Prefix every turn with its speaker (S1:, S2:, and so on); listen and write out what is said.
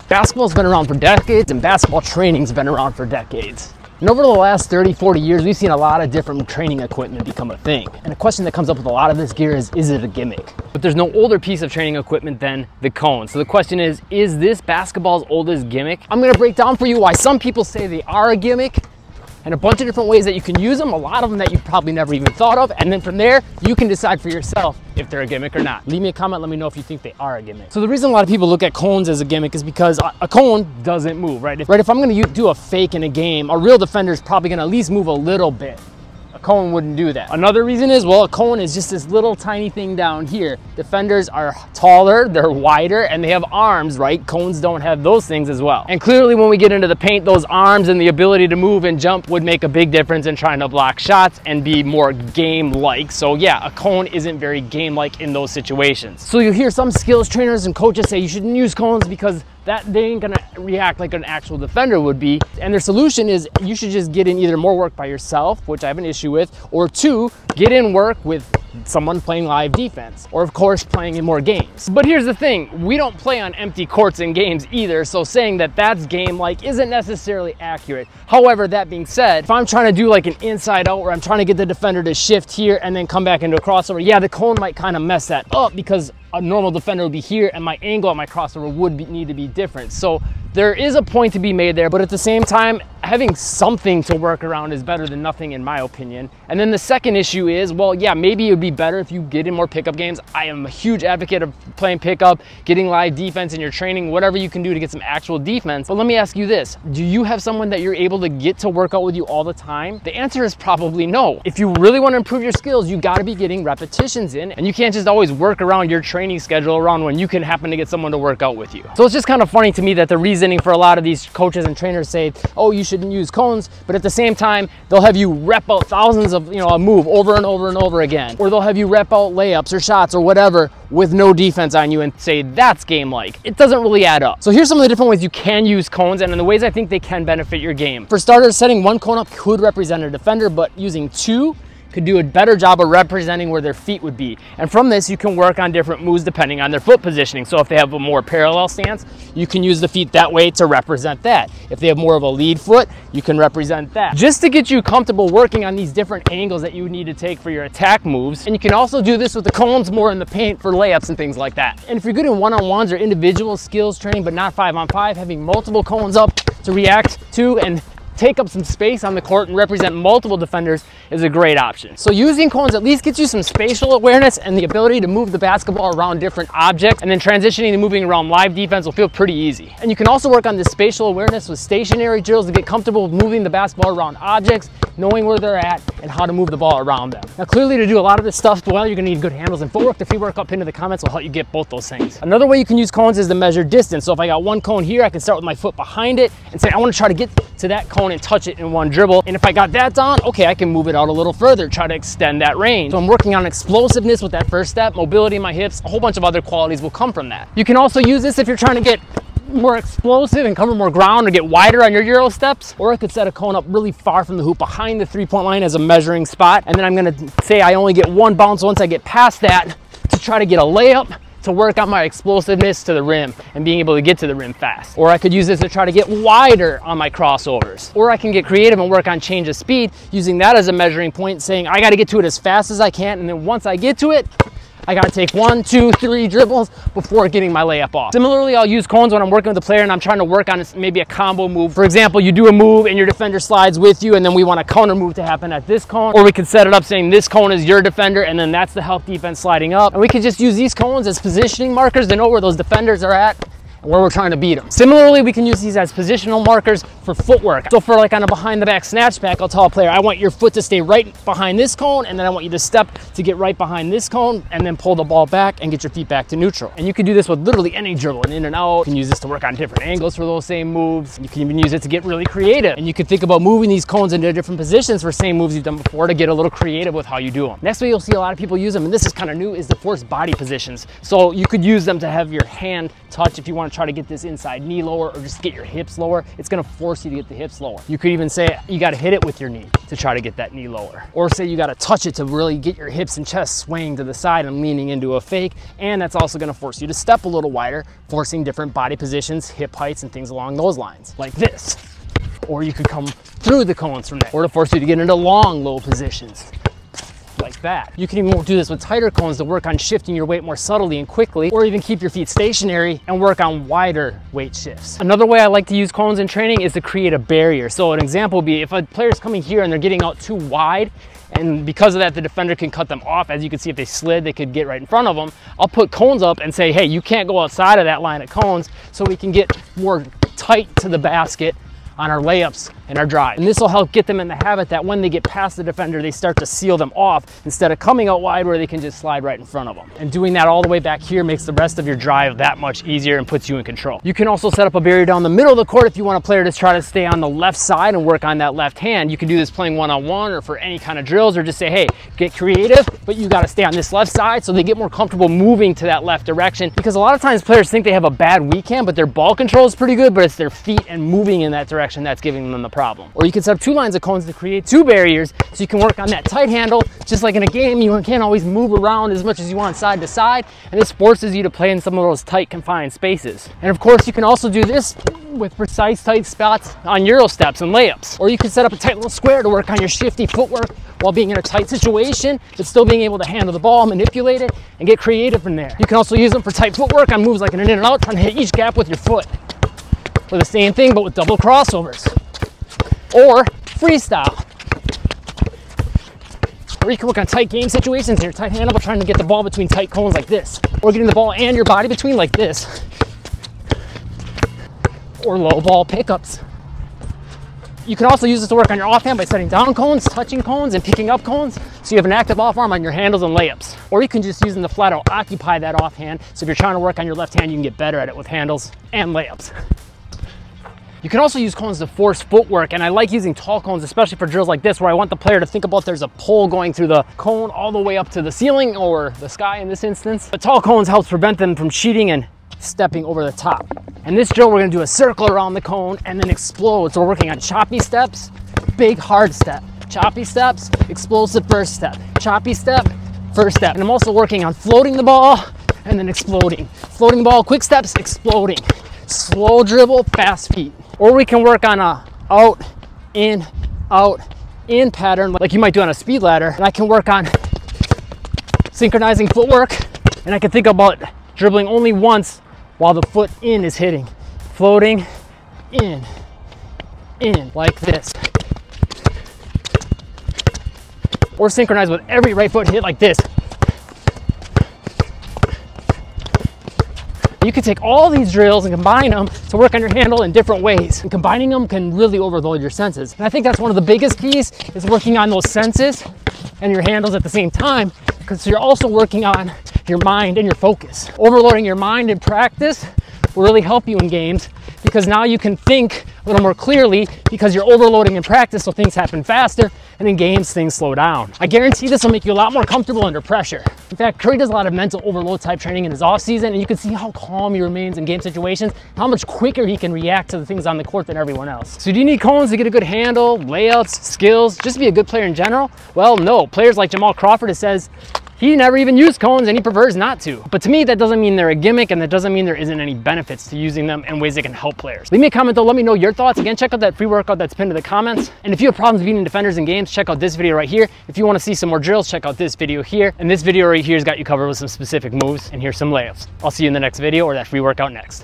S1: Basketball's been around for decades, and basketball training's been around for decades. And over the last 30, 40 years, we've seen a lot of different training equipment become a thing. And the question that comes up with a lot of this gear is it a gimmick? But there's no older piece of training equipment than the cone. So the question is this basketball's oldest gimmick? I'm gonna break down for you why some people say they are a gimmick, and a bunch of different ways that you can use them, a lot of them that you probably never even thought of, and then from there, you can decide for yourself if they're a gimmick or not. Leave me a comment, let me know if you think they are a gimmick. So the reason a lot of people look at cones as a gimmick is because a cone doesn't move, right? If I'm gonna do a fake in a game, a real defender is probably gonna at least move a little bit. A cone wouldn't do that. Another reason is, well, a cone is just this little tiny thing down here. Defenders are taller, they're wider, and they have arms, right? Cones don't have those things as well. And clearly when we get into the paint, those arms and the ability to move and jump would make a big difference in trying to block shots and be more game-like. So yeah, a cone isn't very game-like in those situations. So you hear some skills trainers and coaches say you shouldn't use cones because they ain't gonna react like an actual defender would be. And their solution is you should just get in either more work by yourself, which I have an issue with, or two, get in work with someone playing live defense, or of course playing in more games. But here's the thing, we don't play on empty courts in games either, so saying that that's game-like isn't necessarily accurate. However, that being said, if I'm trying to do like an inside out where I'm trying to get the defender to shift here and then come back into a crossover, yeah, the cone might kind of mess that up because a normal defender would be here and my angle on my crossover would need to be different. So there is a point to be made there, but at the same time, having something to work around is better than nothing in my opinion. And then the second issue is, well, yeah, maybe it would be better if you get in more pickup games. I am a huge advocate of playing pickup, getting live defense in your training, whatever you can do to get some actual defense. But let me ask you this, do you have someone that you're able to get to work out with you all the time? The answer is probably no. If you really want to improve your skills, you gotta be getting repetitions in, and you can't just always work around your training schedule around when you can happen to get someone to work out with you. So it's just kind of funny to me that the reasoning for a lot of these coaches and trainers say, oh, you shouldn't use cones, but at the same time, they'll have you rep out thousands of, a move over and over and over again. Or they'll have you rep out layups or shots or whatever with no defense on you and say that's game-like. It doesn't really add up. So here's some of the different ways you can use cones and the ways I think they can benefit your game. For starters, setting one cone up could represent a defender, but using two could do a better job of representing where their feet would be. And from this, you can work on different moves depending on their foot positioning. So if they have a more parallel stance, you can use the feet that way to represent that. If they have more of a lead foot, you can represent that. Just to get you comfortable working on these different angles that you need to take for your attack moves. And you can also do this with the cones more in the paint for layups and things like that. And if you're good in one-on-ones or individual skills training, but not 5-on-5, having multiple cones up to react to and take up some space on the court and represent multiple defenders is a great option. So using cones at least gets you some spatial awareness and the ability to move the basketball around different objects, and then transitioning to moving around live defense will feel pretty easy. And you can also work on this spatial awareness with stationary drills to get comfortable with moving the basketball around objects, knowing where they're at and how to move the ball around them. Now clearly to do a lot of this stuff, well, you're gonna need good handles and footwork. The free work up into the comments will help you get both those things. Another way you can use cones is to measure distance. So if I got one cone here, I can start with my foot behind it and say, I wanna try to get to that cone and touch it in one dribble. And if I got that down, okay, I can move it out a little further, try to extend that range. So I'm working on explosiveness with that first step, mobility in my hips, a whole bunch of other qualities will come from that. You can also use this if you're trying to get more explosive and cover more ground or get wider on your Euro steps. Or I could set a cone up really far from the hoop behind the three-point line as a measuring spot. And then I'm gonna say I only get one bounce once I get past that to try to get a layup to work on my explosiveness to the rim and being able to get to the rim fast. Or I could use this to try to get wider on my crossovers. Or I can get creative and work on change of speed, using that as a measuring point, saying I gotta get to it as fast as I can, and then once I get to it, I gotta take 1, 2, 3 dribbles before getting my layup off. Similarly, I'll use cones when I'm working with a player and I'm trying to work on maybe a combo move. For example, you do a move and your defender slides with you, and then we want a counter move to happen at this cone. Or we could set it up saying this cone is your defender and then that's the help defense sliding up. And we could just use these cones as positioning markers to know where those defenders are at and where we're trying to beat them. Similarly, we can use these as positional markers for footwork. So for like on a behind the back snatch back, I'll tell a player, I want your foot to stay right behind this cone, and then I want you to step to get right behind this cone, and then pull the ball back and get your feet back to neutral. And you can do this with literally any dribble, an in and out. You can use this to work on different angles for those same moves. You can even use it to get really creative. And you can think about moving these cones into different positions for same moves you've done before to get a little creative with how you do them. Next way you'll see a lot of people use them, and this is kind of new, is the forced body positions. So you could use them to have your hand touch if you want want to try to get this inside knee lower or just get your hips lower, it's going to force you to get the hips lower. You could even say you got to hit it with your knee to try to get that knee lower. Or say you got to touch it to really get your hips and chest swaying to the side and leaning into a fake. And that's also going to force you to step a little wider, forcing different body positions, hip heights, and things along those lines, like this. Or you could come through the cones from there, or to force you to get into long, low positions, like that. You can even do this with tighter cones to work on shifting your weight more subtly and quickly, or even keep your feet stationary and work on wider weight shifts. Another way I like to use cones in training is to create a barrier. So an example would be if a player's coming here and they're getting out too wide, and because of that, the defender can cut them off. As you can see, if they slid, they could get right in front of them. I'll put cones up and say, hey, you can't go outside of that line of cones, so we can get more tight to the basket on our layups and our drive. And this will help get them in the habit that when they get past the defender, they start to seal them off instead of coming out wide where they can just slide right in front of them. And doing that all the way back here makes the rest of your drive that much easier and puts you in control. You can also set up a barrier down the middle of the court if you want a player to try to stay on the left side and work on that left hand. You can do this playing one-on-one or for any kind of drills, or just say, hey, get creative, but you got to stay on this left side so they get more comfortable moving to that left direction. Because a lot of times players think they have a bad weak hand, but their ball control is pretty good, but it's their feet and moving in that direction that's giving them the problem. Or you can set up 2 lines of cones to create 2 barriers so you can work on that tight handle. Just like in a game, you can't always move around as much as you want side to side, and this forces you to play in some of those tight confined spaces. And of course, you can also do this with precise tight spots on Euro steps and layups. Or you can set up a tight little square to work on your shifty footwork while being in a tight situation, but still being able to handle the ball, manipulate it, and get creative from there. You can also use them for tight footwork on moves like an in and out, trying to hit each gap with your foot. Or the same thing, but with double crossovers. Or freestyle. Or you can work on tight game situations in your tight handle, but trying to get the ball between tight cones like this. Or getting the ball and your body between like this. Or low ball pickups. You can also use this to work on your offhand by setting down cones, touching cones, and picking up cones, so you have an active off arm on your handles and layups. Or you can just use them to flat out occupy that offhand, so if you're trying to work on your left hand, you can get better at it with handles and layups. You can also use cones to force footwork, and I like using tall cones, especially for drills like this, where I want the player to think about there's a pole going through the cone all the way up to the ceiling, or the sky in this instance. But tall cones helps prevent them from cheating and stepping over the top. And this drill, we're gonna do a circle around the cone and then explode. So we're working on choppy steps, big hard step, choppy steps, explosive first step, choppy step, first step. And I'm also working on floating the ball and then exploding. Floating the ball, quick steps, exploding. Slow dribble, fast feet. Or we can work on a out, in pattern like you might do on a speed ladder. And I can work on synchronizing footwork, and I can think about dribbling only once while the foot in is hitting. Floating, in, like this. Or synchronize with every right foot hit like this. You can take all these drills and combine them to work on your handle in different ways. And combining them can really overload your senses. And I think that's one of the biggest keys, is working on those senses and your handles at the same time, because you're also working on your mind and your focus. Overloading your mind in practice will really help you in games, because now you can think a little more clearly because you're overloading in practice, so things happen faster, and in games things slow down. I guarantee this will make you a lot more comfortable under pressure. In fact, Curry does a lot of mental overload type training in his off season, and you can see how calm he remains in game situations, how much quicker he can react to the things on the court than everyone else. So do you need cones to get a good handle, layouts, skills, just to be a good player in general? Well, no. Players like Jamal Crawford, it says he never even used cones and he prefers not to. But to me, that doesn't mean they're a gimmick, and that doesn't mean there isn't any benefits to using them and ways they can help players. Leave me a comment though, let me know your thoughts. Again, check out that free workout that's pinned to the comments. And if you have problems beating defenders in games, check out this video right here. If you want to see some more drills, check out this video here. And this video right here has got you covered with some specific moves, and here's some layups. I'll see you in the next video, or that free workout next.